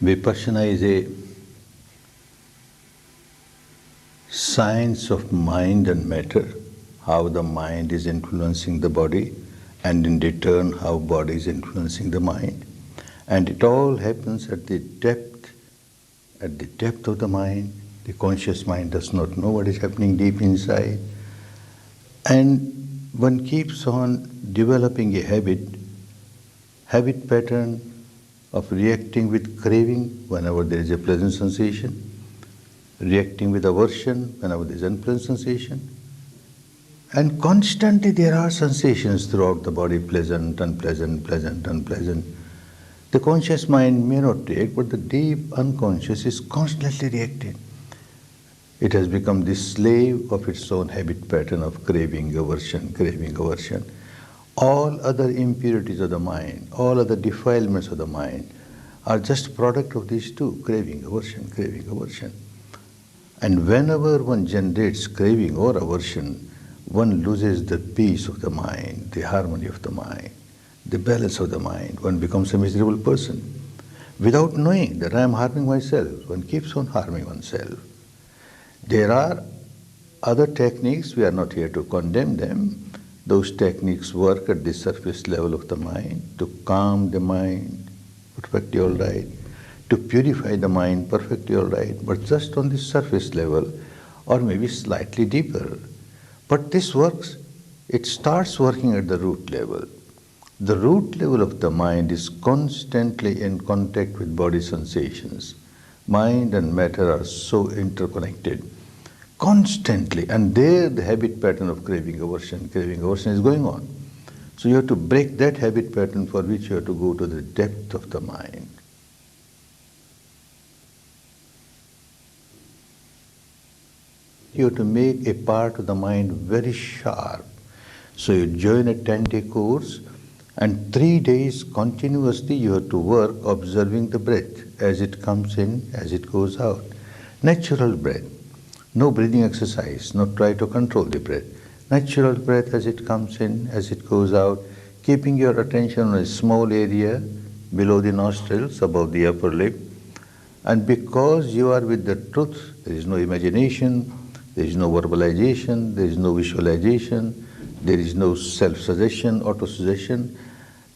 Vipassana is a science of mind and matter, how the mind is influencing the body, and in return how body is influencing the mind. And it all happens at the depth of the mind. The conscious mind does not know what is happening deep inside. And one keeps on developing a habit pattern of reacting with craving whenever there is a pleasant sensation, reacting with aversion whenever there is unpleasant sensation. And constantly there are sensations throughout the body, pleasant, unpleasant, pleasant, unpleasant. The conscious mind may not react, but the deep unconscious is constantly reacting. It has become the slave of its own habit pattern of craving, aversion, craving, aversion. All other impurities of the mind, all other defilements of the mind are just product of these two, craving, aversion, craving, aversion. And whenever one generates craving or aversion, one loses the peace of the mind, the harmony of the mind, the balance of the mind. One becomes a miserable person. Without knowing that I am harming myself, one keeps on harming oneself. There are other techniques, we are not here to condemn them. Those techniques work at the surface level of the mind to calm the mind, perfectly all right, to purify the mind, perfectly all right, but just on the surface level or maybe slightly deeper. But this works, it starts working at the root level. The root level of the mind is constantly in contact with body sensations. Mind and matter are so interconnected, constantly, and there the habit pattern of craving aversion is going on. So you have to break that habit pattern, for which you have to go to the depth of the mind. You have to make a part of the mind very sharp. So you join a 10-day course, and 3 days continuously you have to work observing the breath as it comes in, as it goes out. Natural breath. No breathing exercise, not try to control the breath. Natural breath as it comes in, as it goes out, keeping your attention on a small area below the nostrils, above the upper lip. And because you are with the truth, there is no imagination, there is no verbalization, there is no visualization, there is no self-suggestion, auto-suggestion,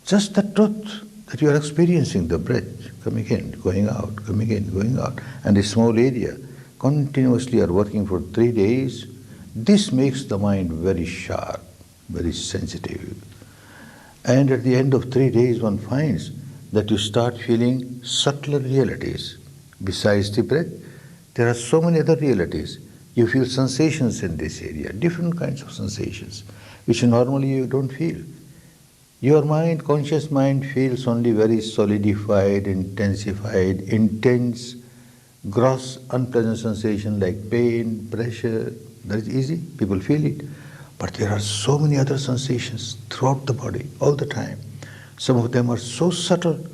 just the truth that you are experiencing the breath, coming in, going out, coming in, going out, and a small area. Continuously are working for 3 days. This makes the mind very sharp, very sensitive. And at the end of 3 days, one finds that you start feeling subtler realities. Besides the breath, there are so many other realities. You feel sensations in this area, different kinds of sensations, which normally you don't feel. Your mind, conscious mind, feels only very solidified, intensified, intense, gross, unpleasant sensation like pain, pressure. That is easy, people feel it. But there are so many other sensations throughout the body, all the time. Some of them are so subtle,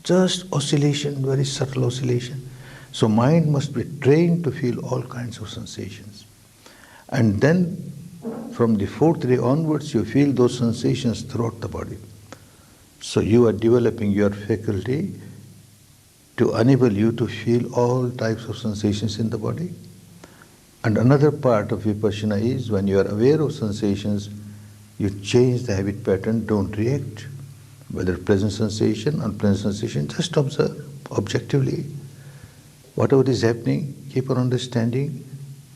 just oscillation, very subtle oscillation. So mind must be trained to feel all kinds of sensations. And then from the 4th day onwards, you feel those sensations throughout the body. So you are developing your faculty to enable you to feel all types of sensations in the body. And another part of Vipassana is when you are aware of sensations, you change the habit pattern, don't react. Whether pleasant sensation, unpleasant sensation, just observe objectively. Whatever is happening, keep on understanding,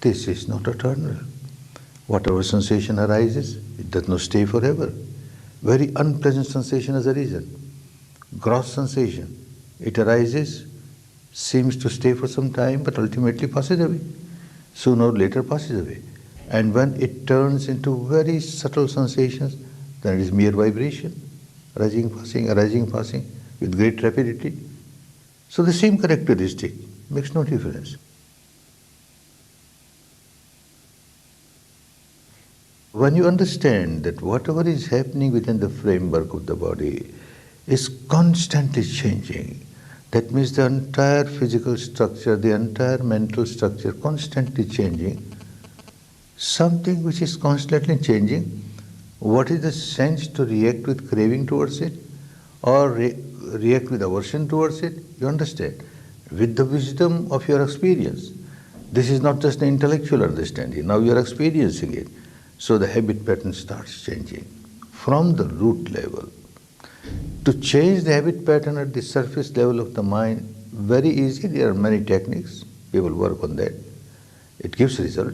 this is not eternal. Whatever sensation arises, it does not stay forever. Very unpleasant sensation has arisen. Gross sensation. It arises, seems to stay for some time, but ultimately passes away. Sooner or later passes away. And when it turns into very subtle sensations, then it is mere vibration, arising, passing, with great rapidity. So the same characteristic makes no difference. When you understand that whatever is happening within the framework of the body is constantly changing, that means the entire physical structure, the entire mental structure constantly changing, something which is constantly changing, what is the sense to react with craving towards it or react with aversion towards it? You understand? with the wisdom of your experience. This is not just an intellectual understanding. Now you are experiencing it. So the habit pattern starts changing from the root level. To change the habit pattern at the surface level of the mind, very easy. There are many techniques. People work on that. It gives result.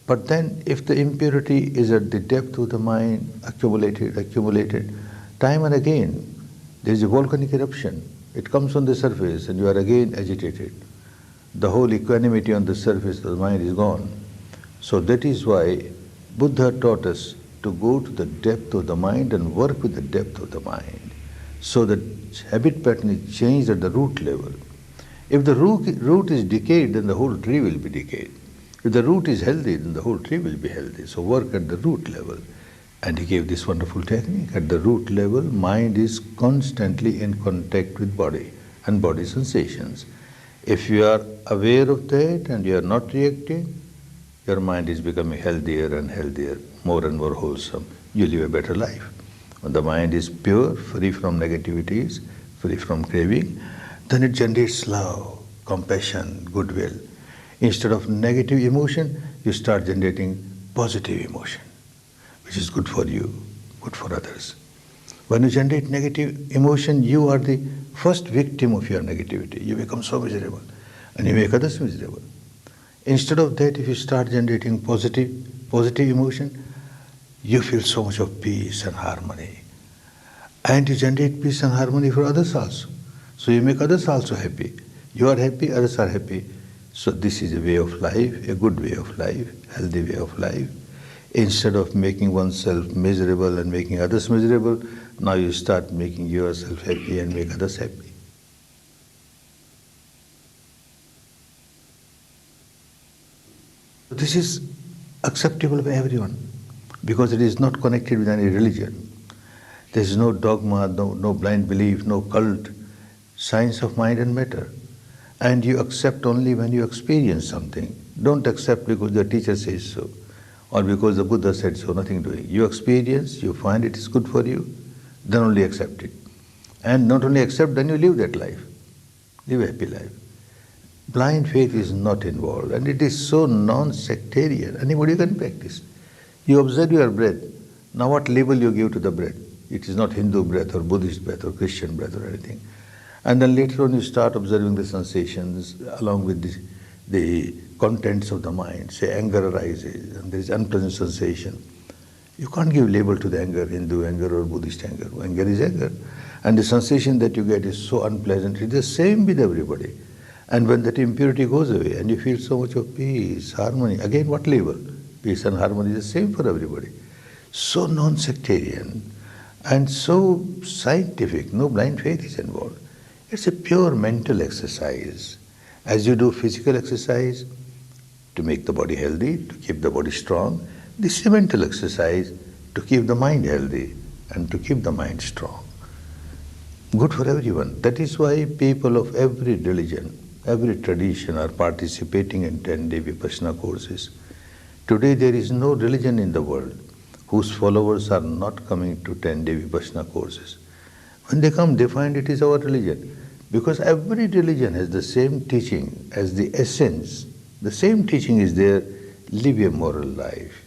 But then if the impurity is at the depth of the mind, accumulated, time and again, there is a volcanic eruption. It comes on the surface and you are again agitated. The whole equanimity on the surface of the mind is gone. So that is why Buddha taught us to go to the depth of the mind and work with the depth of the mind. So that habit pattern is changed at the root level. If the root is decayed, then the whole tree will be decayed. If the root is healthy, then the whole tree will be healthy. So work at the root level. And he gave this wonderful technique. At the root level, mind is constantly in contact with body and body sensations. If you are aware of that and you are not reacting, your mind is becoming healthier and healthier, more and more wholesome. You live a better life. When the mind is pure, free from negativities, free from craving, then it generates love, compassion, goodwill. Instead of negative emotion, you start generating positive emotion, which is good for you, good for others. When you generate negative emotion, you are the first victim of your negativity. You become so miserable and you make others miserable. Instead of that, if you start generating positive emotion, you feel so much of peace and harmony. And you generate peace and harmony for others also. So you make others also happy. You are happy, others are happy. So this is a way of life, a good way of life, healthy way of life. Instead of making oneself miserable and making others miserable, now you start making yourself happy and make others happy. This is acceptable by everyone because it is not connected with any religion. There is no dogma, no blind belief, no cult, science of mind and matter. And you accept only when you experience something. Don't accept because the teacher says so or because the Buddha said so, nothing doing. You experience, you find it is good for you, then only accept it. And not only accept, then you live that life. Live a happy life. Blind faith is not involved and it is so non-sectarian. Anybody can practice. You observe your breath. Now what label you give to the breath? It is not Hindu breath or Buddhist breath or Christian breath or anything. And then later on you start observing the sensations along with the contents of the mind. Say anger arises and there is unpleasant sensation. You can't give label to the anger, Hindu anger or Buddhist anger. Anger is anger. And the sensation that you get is so unpleasant. It is the same with everybody. And when that impurity goes away and you feel so much of peace, harmony, again what label? Peace and harmony is the same for everybody. So non-sectarian and so scientific, no blind faith is involved. It's a pure mental exercise. As you do physical exercise to make the body healthy, to keep the body strong, this is a mental exercise to keep the mind healthy and to keep the mind strong. Good for everyone. That is why people of every religion, every tradition are participating in 10-day Vipassana courses. Today there is no religion in the world whose followers are not coming to 10-day Vipassana courses. When they come, they find it is our religion. Because every religion has the same teaching as the essence. The same teaching is there. Live a moral life.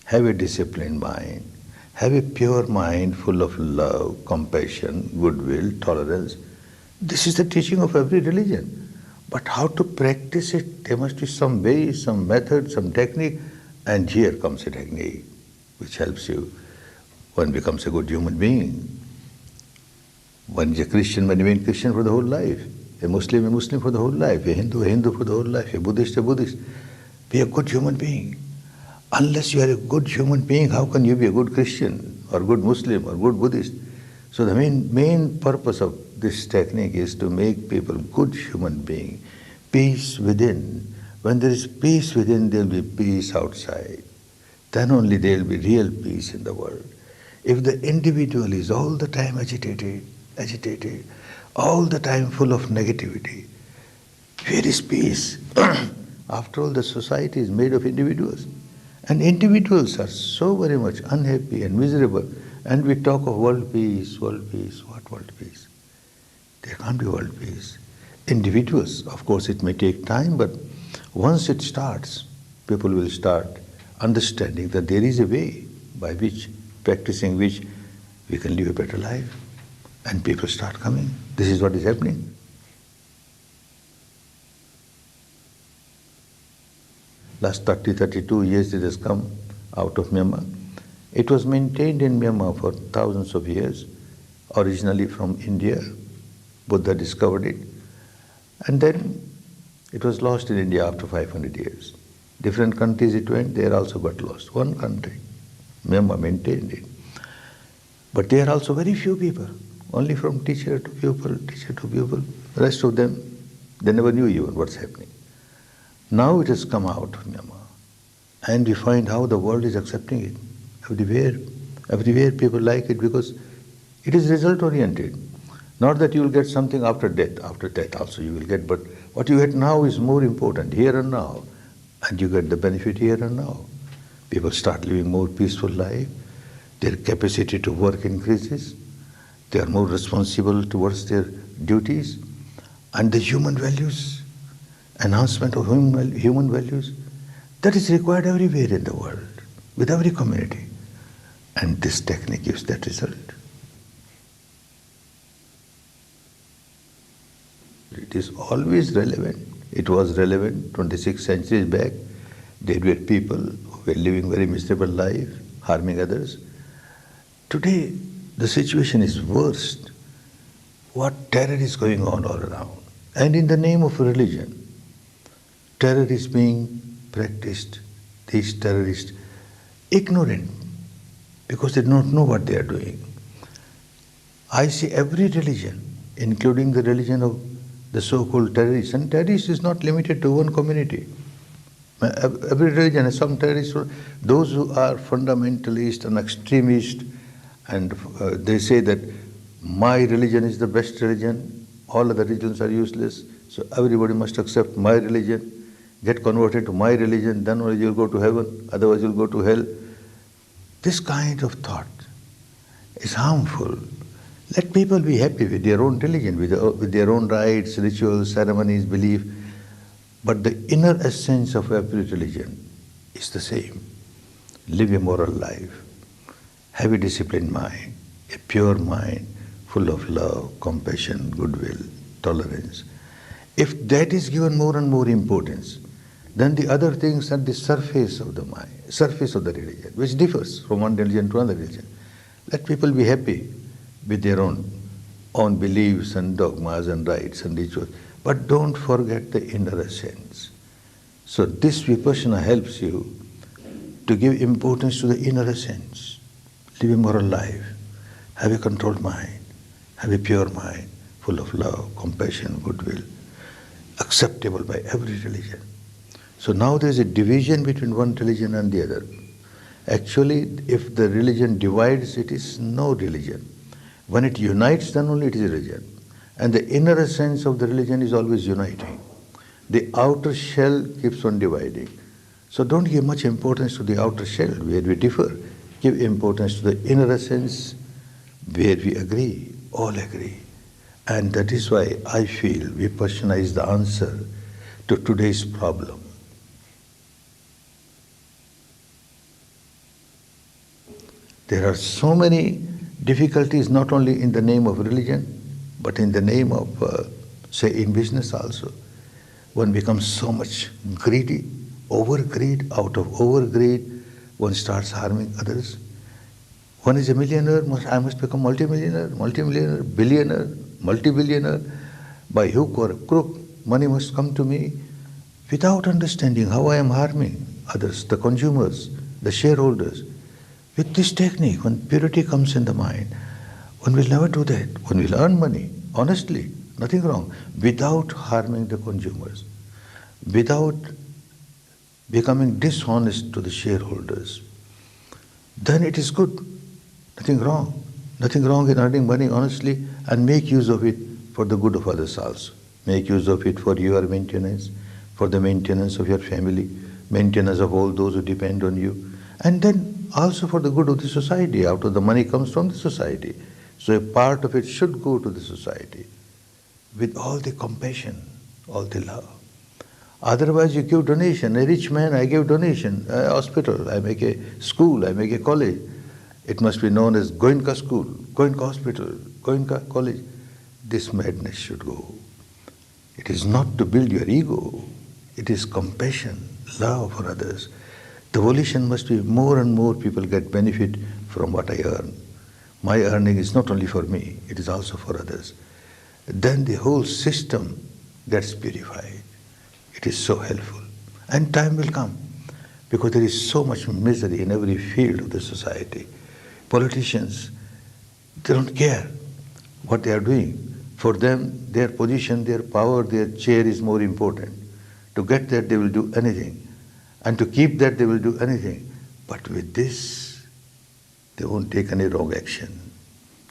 Have a disciplined mind. Have a pure mind full of love, compassion, goodwill, tolerance. This is the teaching of every religion. But how to practice it? There must be some way, some method, some technique. And here comes a technique which helps you. One becomes a good human being. One is a Christian, one remains Christian for the whole life. A Muslim for the whole life. A Hindu for the whole life. A Buddhist. Be a good human being. Unless you are a good human being, how can you be a good Christian or good Muslim or good Buddhist? So the main purpose of this technique is to make people good human beings. Peace within. When there is peace within, there will be peace outside. Then only there will be real peace in the world. If the individual is all the time agitated, all the time full of negativity, where is peace? After all, the society is made of individuals. And individuals are so very much unhappy and miserable. And we talk of world peace, world peace. What world peace? There can't be world peace. individuals. Of course, it may take time, but once it starts, people will start understanding that there is a way by which, practicing which, we can live a better life. And people start coming. This is what is happening. Last 30, 32 years it has come out of Myanmar. It was maintained in Myanmar for thousands of years, originally from India. Buddha discovered it. And then it was lost in India after 500 years. Different countries it went, there also got lost. One country, Myanmar, maintained it. But there are also very few people, only from teacher to pupil, teacher to pupil. The rest of them, they never knew even what's happening. Now it has come out of Myanmar, and we find how the world is accepting it. Everywhere people like it because it is result-oriented. Not that you will get something after death also you will get, but what you get now is more important, here and now, and you get the benefit here and now. People start living more peaceful life, their capacity to work increases, they are more responsible towards their duties, and the human values, enhancement of human values, that is required everywhere in the world, with every community. And this technique gives that result. It is always relevant. It was relevant 26 centuries back. There were people who were living very miserable life, harming others. Today, the situation is worse. What terror is going on all around. And in the name of religion, terror is being practiced. These terrorists, ignorant, because they don't know what they are doing. I see every religion, including the religion of the so-called terrorists, and terrorists is not limited to one community. Every religion has some terrorists. Those who are fundamentalist and extremist, and they say that my religion is the best religion, all other religions are useless, so everybody must accept my religion, get converted to my religion, then only you'll go to heaven, otherwise you'll go to hell. This kind of thought is harmful. Let people be happy with their own religion, with their own rites, rituals, ceremonies, belief. But the inner essence of every religion is the same. Live a moral life, have a disciplined mind, a pure mind, full of love, compassion, goodwill, tolerance. If that is given more and more importance, then the other things are the surface of the mind, surface of the religion, which differs from one religion to another religion. Let people be happy with their own beliefs and dogmas and rites and rituals, but don't forget the inner essence. So this Vipassana helps you to give importance to the inner essence. Live a moral life, have a controlled mind, have a pure mind, full of love, compassion, goodwill, acceptable by every religion. So now there is a division between one religion and the other. Actually, if the religion divides, it is no religion. When it unites, then only it is a religion. And the inner essence of the religion is always uniting. The outer shell keeps on dividing. So don't give much importance to the outer shell where we differ. Give importance to the inner essence where we agree, all agree. And that is why I feel Vipassana is the answer to today's problem. There are so many difficulties not only in the name of religion, but in the name of, say, in business also. One becomes so much greedy, overgreed, out of overgreed, one starts harming others. One is a millionaire, I must become multimillionaire, billionaire, multi-billionaire. By hook or crook, money must come to me without understanding how I am harming others, the consumers, the shareholders. With this technique, when purity comes in the mind, one will never do that. One will earn money, honestly, nothing wrong, without harming the consumers, without becoming dishonest to the shareholders. Then it is good, nothing wrong. Nothing wrong in earning money honestly and make use of it for the good of others also. Make use of it for your maintenance, for the maintenance of your family, maintenance of all those who depend on you, and then also for the good of the society. Out of the money comes from the society. So a part of it should go to the society. with all the compassion, all the love. Otherwise, you give donation. A rich man, I give donation. A hospital, I make a school, I make a college. It must be known as Goenka School, Goenka Hospital, Goenka College. This madness should go. It is not to build your ego. It is compassion, love for others. The volition must be more and more people get benefit from what I earn. My earning is not only for me, it is also for others. Then the whole system gets purified. It is so helpful. And time will come, because there is so much misery in every field of the society. Politicians, they don't care what they are doing. For them, their position, their power, their chair is more important. To get that, they will do anything. And to keep that, they will do anything. But with this, they won't take any wrong action.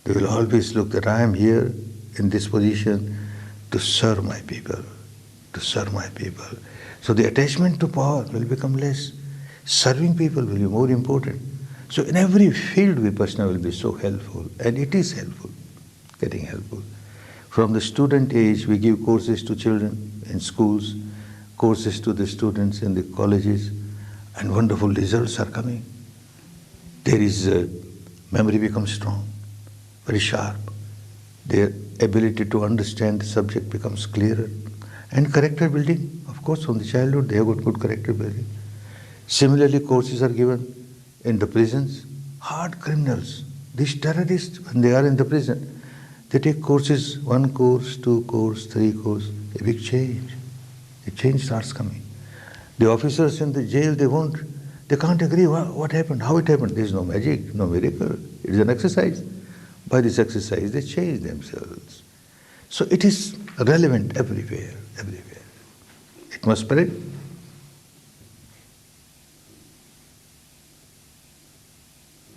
They will always look that I am here in this position to serve my people, to serve my people. So the attachment to power will become less. Serving people will be more important. So in every field, Vipassana will be so helpful, and it is helpful, getting helpful. From the student age, we give courses to children in schools, courses to the students in the colleges, and wonderful results are coming. There is memory becomes strong, very sharp. Their ability to understand the subject becomes clearer. And character building, of course, from the childhood, they have got good character building. Similarly, courses are given in the prisons. Hard criminals, these terrorists, when they are in the prison, they take courses, 1 course, 2 course, 3 course, a big change. A change starts coming. The officers in the jail, they can't agree what happened, how it happened. There is no magic, no miracle. It is an exercise. By this exercise, they change themselves. So it is relevant everywhere, everywhere. It must spread.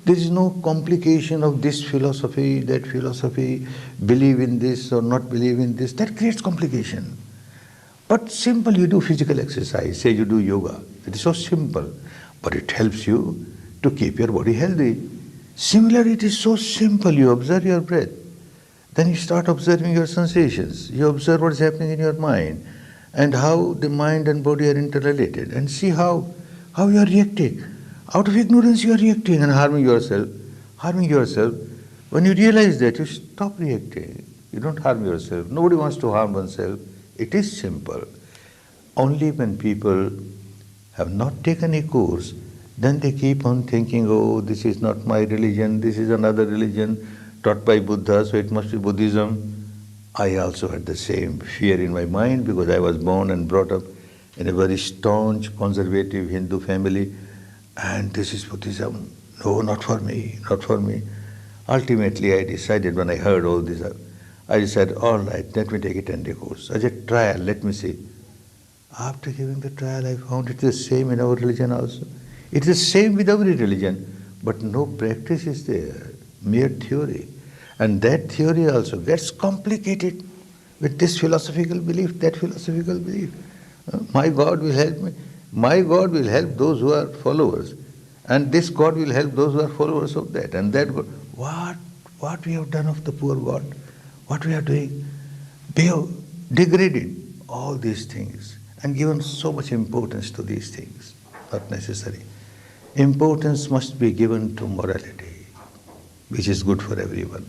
There is no complication of this philosophy, that philosophy, believe in this or not believe in this. That creates complication. But simple, you do physical exercise, say you do yoga. It is so simple, but it helps you to keep your body healthy. Similarly, it is so simple, you observe your breath. Then you start observing your sensations. You observe what is happening in your mind and how the mind and body are interrelated, and see how you are reacting. Out of ignorance, you are reacting and harming yourself. Harming yourself. When you realize that, you stop reacting. You don't harm yourself. Nobody wants to harm oneself. It is simple. Only when people have not taken a course, then they keep on thinking, oh, this is not my religion, this is another religion taught by Buddha, so it must be Buddhism. I also had the same fear in my mind, because I was born and brought up in a very staunch, conservative Hindu family, and this is Buddhism. No, not for me, not for me. Ultimately, I decided, when I heard all this, I decided, all right, let me take a 10-day course. As a trial, let me see. After giving the trial, I found it is the same in our religion also. It is the same with every religion, but no practice is there, mere theory. And that theory also gets complicated with this philosophical belief, that philosophical belief. My God will help me. My God will help those who are followers. And this God will help those who are followers of that. And that God. What we have done of the poor God? What we are doing? We have degraded all these things and given so much importance to these things. Not necessary. Importance must be given to morality, which is good for everyone.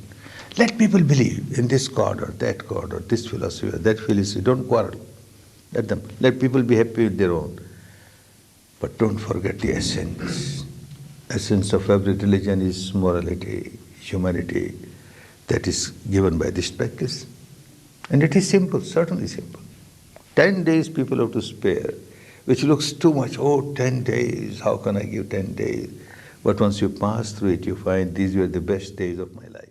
Let people believe in this God or that God or this philosophy or that philosophy. Don't quarrel. Let them. Let people be happy with their own. But don't forget the essence. Essence of every religion is morality, humanity, that is given by this practice. And it is simple, certainly simple. 10 days people have to spare, which looks too much. Oh, 10 days, how can I give 10 days? But once you pass through it, you find these were the best days of my life.